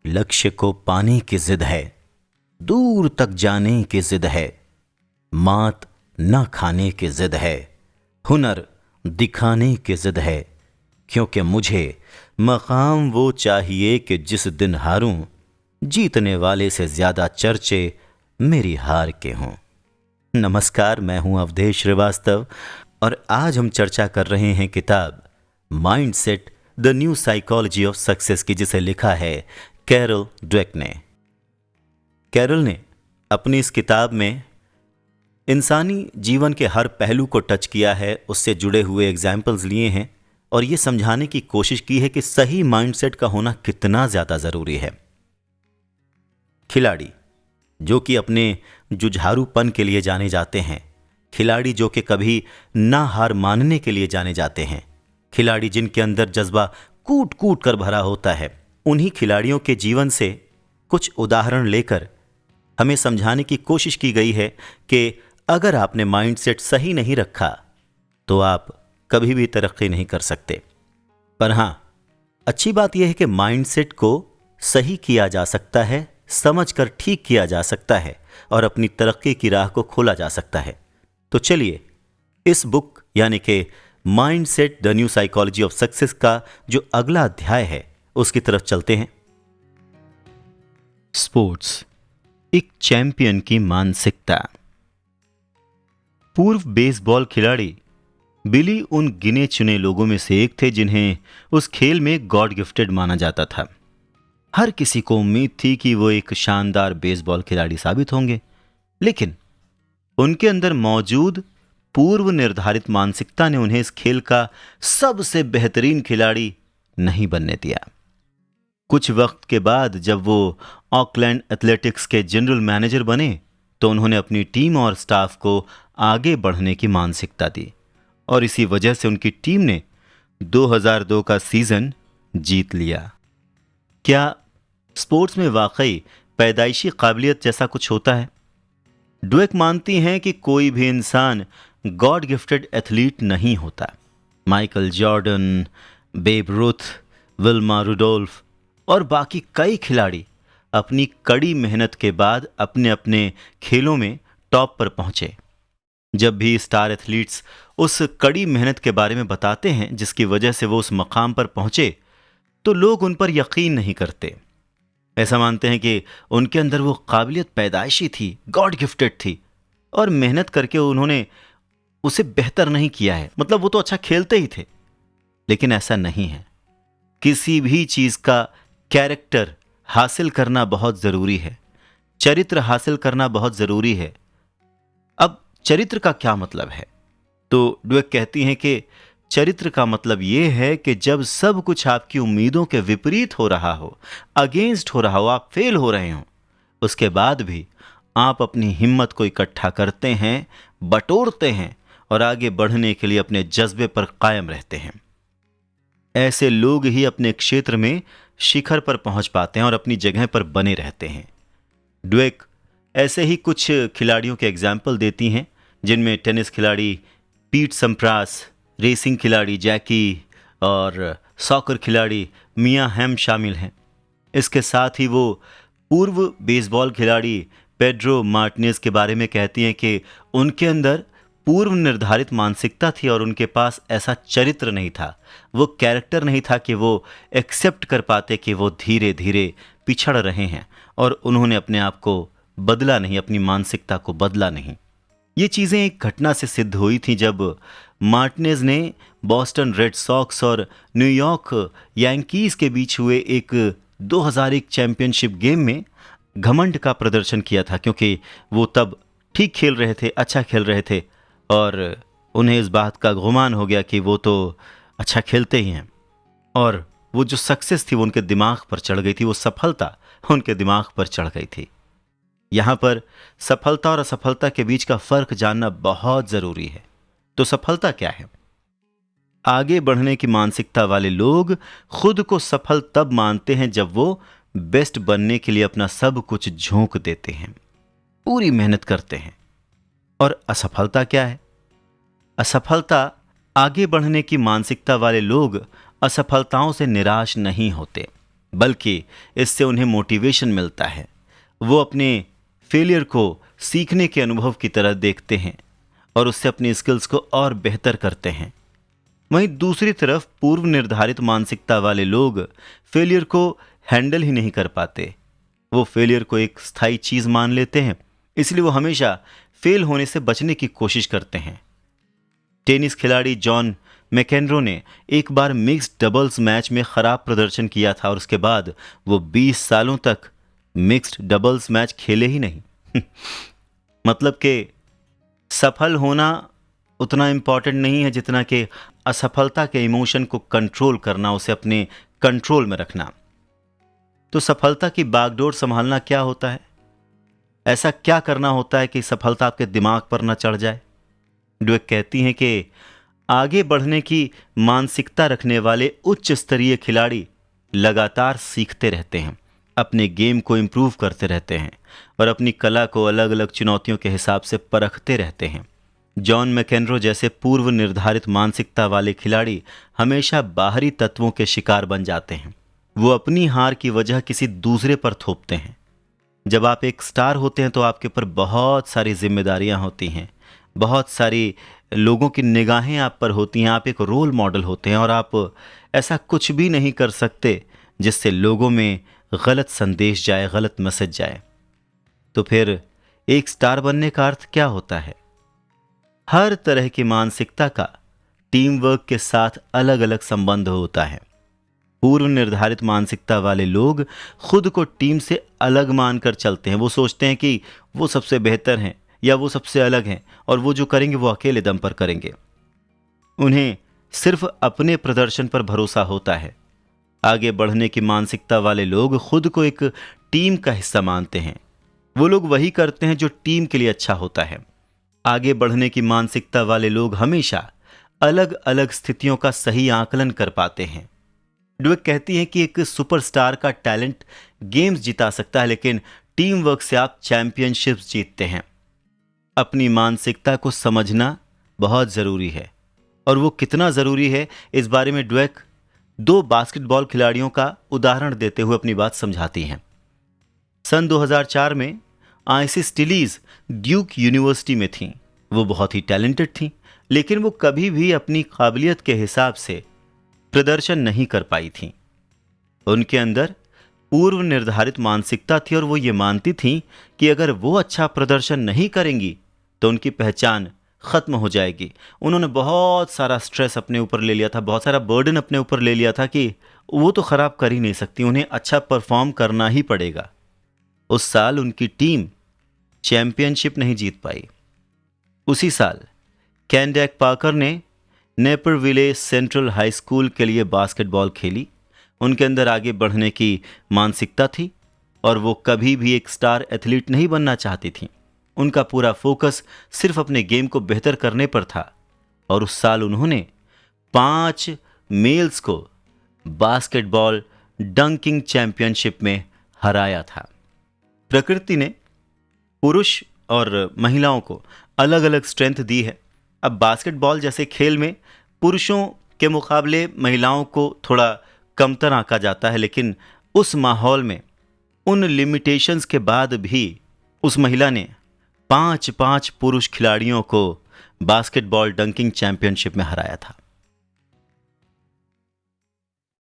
लक्ष्य को पाने की जिद है, दूर तक जाने की जिद है, मात न खाने की जिद है, हुनर दिखाने की जिद है, क्योंकि मुझे मकाम वो चाहिए कि जिस दिन हारूं, जीतने वाले से ज्यादा चर्चे मेरी हार के हों। नमस्कार, मैं हूं अवधेश श्रीवास्तव और आज हम चर्चा कर रहे हैं किताब mindset the new psychology of success की, जिसे लिखा है कैरल ड्वेक ने। कैरल ने अपनी इस किताब में इंसानी जीवन के हर पहलू को टच किया है, उससे जुड़े हुए एग्जाम्पल्स लिए हैं और ये समझाने की कोशिश की है कि सही माइंडसेट का होना कितना ज़्यादा ज़रूरी है। खिलाड़ी जो कि अपने जुझारूपन के लिए जाने जाते हैं, खिलाड़ी जो कि कभी ना हार मानने के लिए जाने जाते हैं, खिलाड़ी जिनके अंदर जज्बा कूट कूट कर भरा होता है, उन्हीं खिलाड़ियों के जीवन से कुछ उदाहरण लेकर हमें समझाने की कोशिश की गई है कि अगर आपने माइंडसेट सही नहीं रखा तो आप कभी भी तरक्की नहीं कर सकते। पर हाँ, अच्छी बात यह है कि माइंडसेट को सही किया जा सकता है, समझकर ठीक किया जा सकता है और अपनी तरक्की की राह को खोला जा सकता है। तो चलिए इस बुक यानी कि mindset the new psychology of success का जो अगला अध्याय है उसकी तरफ चलते हैं। स्पोर्ट्स, एक चैंपियन की मानसिकता। पूर्व बेसबॉल खिलाड़ी बिली उन गिने चुने लोगों में से एक थे जिन्हें उस खेल में गॉड गिफ्टेड माना जाता था। हर किसी को उम्मीद थी कि वो एक शानदार बेसबॉल खिलाड़ी साबित होंगे, लेकिन उनके अंदर मौजूद पूर्व निर्धारित मानसिकता ने उन्हें इस खेल का सबसे बेहतरीन खिलाड़ी नहीं बनने दिया। कुछ वक्त के बाद जब वो ऑकलैंड एथलेटिक्स के जनरल मैनेजर बने तो उन्होंने अपनी टीम और स्टाफ को आगे बढ़ने की मानसिकता दी और इसी वजह से उनकी टीम ने 2002 का सीजन जीत लिया। क्या स्पोर्ट्स में वाकई पैदाइशी काबिलियत जैसा कुछ होता है? ड्वेक मानती हैं कि कोई भी इंसान गॉड गिफ्टेड एथलीट नहीं होता। Michael Jordan, Babe Ruth, Wilma Rudolph और बाकी कई खिलाड़ी अपनी कड़ी मेहनत के बाद अपने अपने खेलों में टॉप पर पहुंचे। जब भी स्टार एथलीट्स उस कड़ी मेहनत के बारे में बताते हैं जिसकी वजह से वो उस मकाम पर पहुंचे, तो लोग उन पर यकीन नहीं करते। ऐसा मानते हैं कि उनके अंदर वो काबिलियत पैदाइशी थी, गॉड गिफ्टेड थी और मेहनत करके उन्होंने उसे बेहतर नहीं किया है, मतलब वो तो अच्छा खेलते ही थे। लेकिन ऐसा नहीं है। किसी भी चीज का कैरेक्टर हासिल करना बहुत जरूरी है, चरित्र हासिल करना बहुत जरूरी है। अब चरित्र का क्या मतलब है? तो ड्वेक कहती हैं कि चरित्र का मतलब यह है कि जब सब कुछ आपकी उम्मीदों के विपरीत हो रहा हो, अगेंस्ट हो रहा हो, आप फेल हो रहे हो, उसके बाद भी आप अपनी हिम्मत को इकट्ठा करते हैं, बटोरते हैं और आगे बढ़ने के लिए अपने जज्बे पर कायम रहते हैं। ऐसे लोग ही अपने क्षेत्र में शिखर पर पहुंच पाते हैं और अपनी जगह पर बने रहते हैं। ड्वेक ऐसे ही कुछ खिलाड़ियों के एग्जाम्पल देती हैं, जिनमें टेनिस खिलाड़ी पीट सम्प्रास, रेसिंग खिलाड़ी जैकी और सॉकर खिलाड़ी मिया हैम शामिल हैं। इसके साथ ही वो पूर्व बेसबॉल खिलाड़ी पेड्रो मार्टिनेज के बारे में कहती हैं कि उनके अंदर पूर्व निर्धारित मानसिकता थी और उनके पास ऐसा चरित्र नहीं था, वो कैरेक्टर नहीं था कि वो एक्सेप्ट कर पाते कि वो धीरे धीरे पिछड़ रहे हैं और उन्होंने अपने आप को बदला नहीं, अपनी मानसिकता को बदला नहीं। ये चीज़ें एक घटना से सिद्ध हुई थी जब मार्टिनेज ने बॉस्टन रेड सॉक्स और न्यूयॉर्क यांकीज के बीच हुए एक 2001 चैंपियनशिप गेम में घमंड का प्रदर्शन किया था, क्योंकि वो तब ठीक खेल रहे थे, अच्छा खेल रहे थे और उन्हें इस बात का गुमान हो गया कि वो तो अच्छा खेलते ही हैं और वो जो सक्सेस थी वो उनके दिमाग पर चढ़ गई थी, वो सफलता उनके दिमाग पर चढ़ गई थी। यहाँ पर सफलता और असफलता के बीच का फर्क जानना बहुत जरूरी है। तो सफलता क्या है? आगे बढ़ने की मानसिकता वाले लोग खुद को सफल तब मानते हैं जब वो बेस्ट बनने के लिए अपना सब कुछ झोंक देते हैं, पूरी मेहनत करते हैं। और असफलता क्या है? असफलता, आगे बढ़ने की मानसिकता वाले लोग असफलताओं से निराश नहीं होते, बल्कि इससे उन्हें मोटिवेशन मिलता है। वो अपने फेलियर को सीखने के अनुभव की तरह देखते हैं और उससे अपनी स्किल्स को और बेहतर करते हैं। वहीं दूसरी तरफ पूर्व निर्धारित मानसिकता वाले लोग फेलियर को हैंडल ही नहीं कर पाते। वो फेलियर को एक स्थायी चीज मान लेते हैं, इसलिए वो हमेशा फेल होने से बचने की कोशिश करते हैं। टेनिस खिलाड़ी जॉन मैकेनरो ने एक बार मिक्स्ड डबल्स मैच में खराब प्रदर्शन किया था और उसके बाद वो 20 सालों तक मिक्स्ड डबल्स मैच खेले ही नहीं। मतलब कि सफल होना उतना इम्पॉर्टेंट नहीं है जितना कि असफलता के इमोशन को कंट्रोल करना, उसे अपने कंट्रोल में रखना। तो सफलता की बागडोर संभालना क्या होता है? ऐसा क्या करना होता है कि सफलता आपके दिमाग पर न चढ़ जाए? ड्वेक कहती हैं कि आगे बढ़ने की मानसिकता रखने वाले उच्च स्तरीय खिलाड़ी लगातार सीखते रहते हैं, अपने गेम को इम्प्रूव करते रहते हैं और अपनी कला को अलग अलग चुनौतियों के हिसाब से परखते रहते हैं। जॉन मैकेनरो जैसे पूर्व निर्धारित मानसिकता वाले खिलाड़ी हमेशा बाहरी तत्वों के शिकार बन जाते हैं। वो अपनी हार की वजह किसी दूसरे पर थोपते हैं। जब आप एक स्टार होते हैं तो आपके ऊपर बहुत सारी जिम्मेदारियां होती हैं, बहुत सारी लोगों की निगाहें आप पर होती हैं। आप एक रोल मॉडल होते हैं और आप ऐसा कुछ भी नहीं कर सकते जिससे लोगों में गलत संदेश जाए, गलत मैसेज जाए। तो फिर एक स्टार बनने का अर्थ क्या होता है? हर तरह की मानसिकता का टीम वर्क के साथ अलग अलग संबंध होता है। पूर्व निर्धारित मानसिकता वाले लोग खुद को टीम से अलग मानकर चलते हैं। वो सोचते हैं कि वो सबसे बेहतर हैं या वो सबसे अलग हैं और वो जो करेंगे वो अकेले दम पर करेंगे। उन्हें सिर्फ अपने प्रदर्शन पर भरोसा होता है। आगे बढ़ने की मानसिकता वाले लोग खुद को एक टीम का हिस्सा मानते हैं। वो लोग वही करते हैं जो टीम के लिए अच्छा होता है। आगे बढ़ने की मानसिकता वाले लोग हमेशा अलग अलग स्थितियों का सही आकलन कर पाते हैं। ड्वेक कहती हैं कि एक सुपरस्टार का टैलेंट गेम्स जिता सकता है, लेकिन टीम वर्क से आप चैंपियनशिप्स जीतते हैं। अपनी मानसिकता को समझना बहुत ज़रूरी है और वो कितना ज़रूरी है इस बारे में ड्वेक 2 बास्केटबॉल खिलाड़ियों का उदाहरण देते हुए अपनी बात समझाती हैं। सन 2004 में आइसी स्टिलीज ड्यूक यूनिवर्सिटी में थीं। वो बहुत ही टैलेंटेड थीं, लेकिन वो कभी भी अपनी काबिलियत के हिसाब से प्रदर्शन नहीं कर पाई थीं। उनके अंदर पूर्व निर्धारित मानसिकता थी और वो ये मानती थीं कि अगर वो अच्छा प्रदर्शन नहीं करेंगी तो उनकी पहचान खत्म हो जाएगी। उन्होंने बहुत सारा स्ट्रेस अपने ऊपर ले लिया था, बहुत सारा बर्डन अपने ऊपर ले लिया था कि वो तो खराब कर ही नहीं सकती, उन्हें अच्छा परफॉर्म करना ही पड़ेगा। उस साल उनकी टीम चैंपियनशिप नहीं जीत पाई। उसी साल कैंडेक पार्कर ने नेपरविले सेंट्रल हाई स्कूल के लिए बास्केटबॉल खेली। उनके अंदर आगे बढ़ने की मानसिकता थी और वो कभी भी एक स्टार एथलीट नहीं बनना चाहती थी। उनका पूरा फोकस सिर्फ अपने गेम को बेहतर करने पर था और उस साल उन्होंने 5 मेल्स को बास्केटबॉल डंकिंग चैंपियनशिप में हराया था। प्रकृति ने पुरुष और महिलाओं को अलग अलग स्ट्रेंथ दी है। अब बास्केटबॉल जैसे खेल में पुरुषों के मुकाबले महिलाओं को थोड़ा कमतर आंका जाता है, लेकिन उस माहौल में उन लिमिटेशंस के बाद भी उस महिला ने 5 पुरुष खिलाड़ियों को बास्केटबॉल डंकिंग चैंपियनशिप में हराया था।